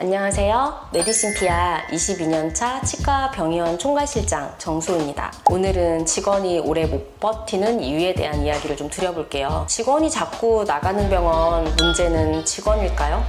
안녕하세요. 메디신피아 22년차 치과 병의원 총괄실장 정수호입니다. 오늘은 직원이 오래 못 버티는 이유에 대한 이야기를 좀 드려볼게요. 직원이 자꾸 나가는 병원, 문제는 직원일까요?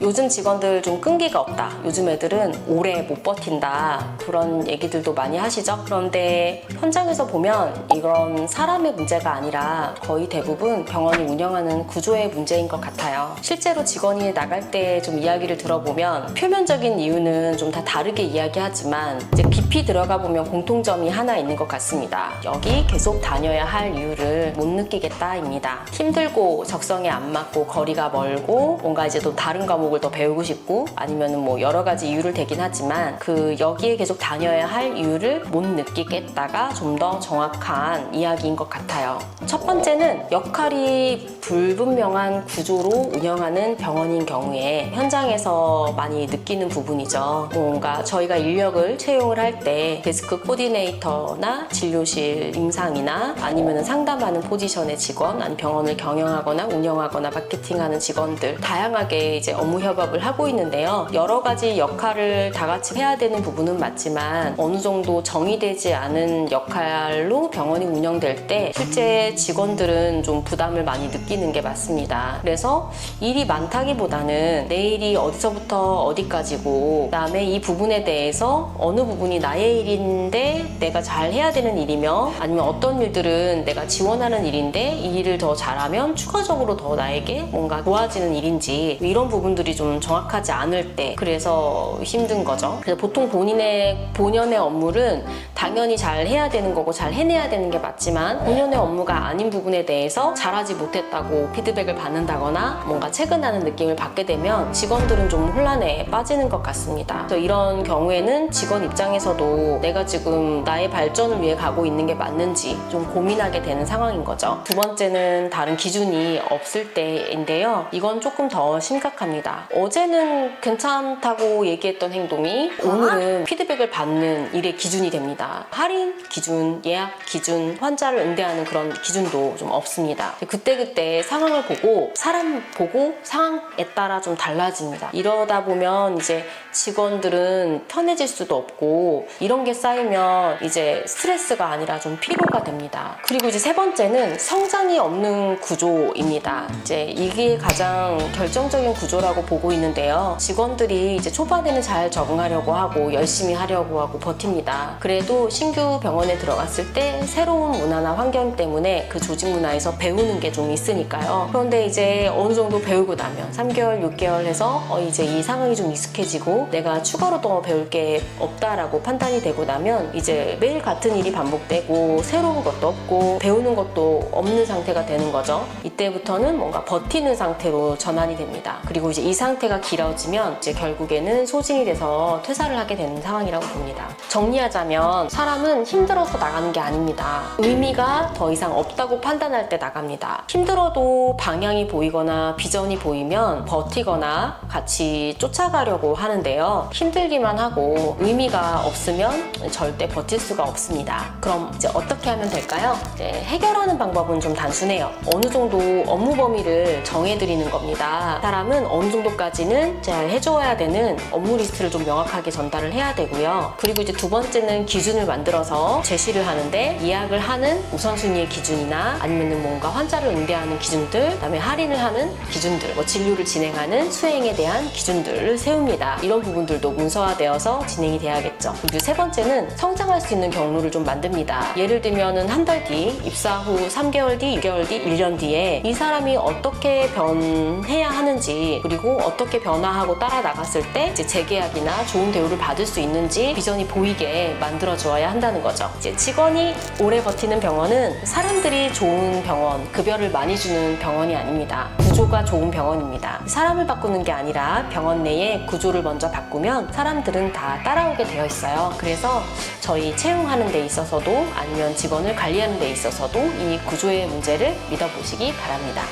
요즘 직원들 좀 끈기가 없다. 요즘 애들은 오래 못 버틴다. 그런 얘기들도 많이 하시죠? 그런데 현장에서 보면 이런 사람의 문제가 아니라 거의 대부분 병원이 운영하는 구조의 문제인 것 같아요. 실제로 직원이 나갈 때 좀 이야기를 들어보면 표면적인 이유는 좀 다 다르게 이야기하지만 이제 깊이 들어가 보면 공통점이 하나 있는 것 같습니다. 여기 계속 다녀야 할 이유를 못 느끼겠다입니다. 힘들고 적성에 안 맞고 거리가 멀고 뭔가 이제 또 다른 과목을 더 배우고 싶고 아니면은 뭐 여러 가지 이유를 대긴 하지만 여기에 계속 다녀야 할 이유를 못 느끼겠다가 좀 더 정확한 이야기인 것 같아요. 첫 번째는 역할이 불분명한 구조로 운영하는 병원인 경우에 현장에서 많이 느끼는 부분이죠. 뭔가 저희가 인력을 채용을 할 때 데스크 코디네이터나 진료실 임상이나 아니면 상담하는 포지션의 직원, 아니면 병원을 경영하거나 운영하거나 마케팅하는 직원들 다양하게 이제 업무 협업을 하고 있는데요. 여러 가지 역할을 다 같이 해야 되는 부분은 맞지만 어느 정도 정의되지 않은 역할로 병원이 운영될 때 실제 직원들은 좀 부담을 많이 느끼는 게 맞습니다. 그래서 일이 많다기보다는 내 일이 어디서부터 어디까지고 그다음에 이 부분에 대해서 어느 부분이 나의 일인데 내가 잘 해야 되는 일이며 아니면 어떤 일들은 내가 지원하는 일인데 이 일을 더 잘하면 추가적으로 더 나에게 뭔가 도와지는 일인지 이런 부분들이 좀 정확하지 않을 때 그래서 힘든 거죠. 그래서 보통 본연의 업무는 당연히 잘 해야 되는 거고 잘 해내야 되는 게 맞지만 본연의 업무가 아닌 부분에 대해서 잘하지 못했다고 피드백을 받는다거나 뭔가 체근하는 느낌을 받게 되면 직원들은 좀 혼란에 빠지는 것 같습니다. 그래서 이런 경우에는 직원 입장에서도 내가 지금 나의 발전을 위해 가고 있는 게 맞는지 좀 고민하게 되는 상황인 거죠. 두 번째는 다른 기준이 없을 때인데요. 이건 조금 더 심각합니다. 어제는 괜찮다고 얘기했던 행동이 오늘은 피드백을 받는 일의 기준이 됩니다. 할인 기준, 예약 기준, 환자를 응대하는 그런 기준도 좀 없습니다. 그때그때 상황을 보고 사람 보고 상황에 따라 좀 달라집니다. 이러다 보면 이제 직원들은 편해질 수도 없고 이런 게 쌓이면 이제 스트레스가 아니라 좀 피로가 됩니다. 그리고 이제 세 번째는 성장이 없는 구조입니다. 이제 이게 가장 결정적인 구조라고 보고 있는데요. 직원들이 이제 초반에는 잘 적응하려고 하고 열심히 하려고 하고 버팁니다. 그래도 신규 병원에 들어갔을 때 새로운 문화나 환경 때문에 그 조직 문화에서 배우는 게 좀 있으니까요. 그런데 이제 어느 정도 배우고 나면 3개월, 6개월 해서 이제 이 상황이 좀 익숙해지고 내가 추가로 더 배울 게 없다라고 판단이 되고 나면 이제 매일 같은 일이 반복되고 새로운 것도 없고 배우는 것도 없는 상태가 되는 거죠. 이때부터는 뭔가 버티는 상태로 전환이 됩니다. 그리고 이제 이 상태가 길어지면 이제 결국에는 소진이 돼서 퇴사를 하게 되는 상황이라고 봅니다. 정리하자면 사람은 힘들어서 나가는 게 아닙니다. 의미가 더 이상 없다고 판단할 때 나갑니다. 힘들어도 방향이 보이거나 비전이 보이면 버티거나 같이 쫓아가려고 하는데요. 힘들기만 하고 의미가 없으면 절대 버틸 수가 없습니다. 그럼 이제 어떻게 하면 될까요? 해결하는 방법은 좀 단순해요. 어느 정도 업무 범위를 정해드리는 겁니다. 사람은 어느 정도까지는 잘 해줘야 되는 업무 리스트를 좀 명확하게 전달을 해야 되고요. 그리고 이제 두 번째는 기준을 만들어서 제시를 하는데 예약을 하는 우선순위의 기준이나 아니면 뭔가 환자를 응대하는 기준들, 그다음에 할인을 하는 기준들, 진료를 진행하는 수행에 대한 기준들을 세웁니다. 이런 부분들도 문서화되어서 진행이 돼야겠죠. 그리고 세 번째는 성장할 수 있는 경로를 좀 만듭니다. 예를 들면은 한 달 뒤, 입사 후 3개월 뒤, 6개월 뒤, 1년 뒤에 이 사람이 어떻게 변해야 하는지 그리고 어떻게 변화하고 따라 나갔을 때 이제 재계약이나 좋은 대우를 받을 수 있는지 비전이 보이게 만들어 주어야 한다는 거죠. 이제 직원이 오래 버티는 병원은 사람들이 좋은 병원, 급여를 많이 주는 병원이 아닙니다. 구조가 좋은 병원입니다. 사람을 바꾸는 게 아니라 병원 내의 구조를 먼저 바꾸면 사람들은 다 따라오게 되어 있어요. 그래서 저희 채용하는 데 있어서도 아니면 직원을 관리하는 데 있어서도 이 구조의 문제를 믿어보시기 바랍니다.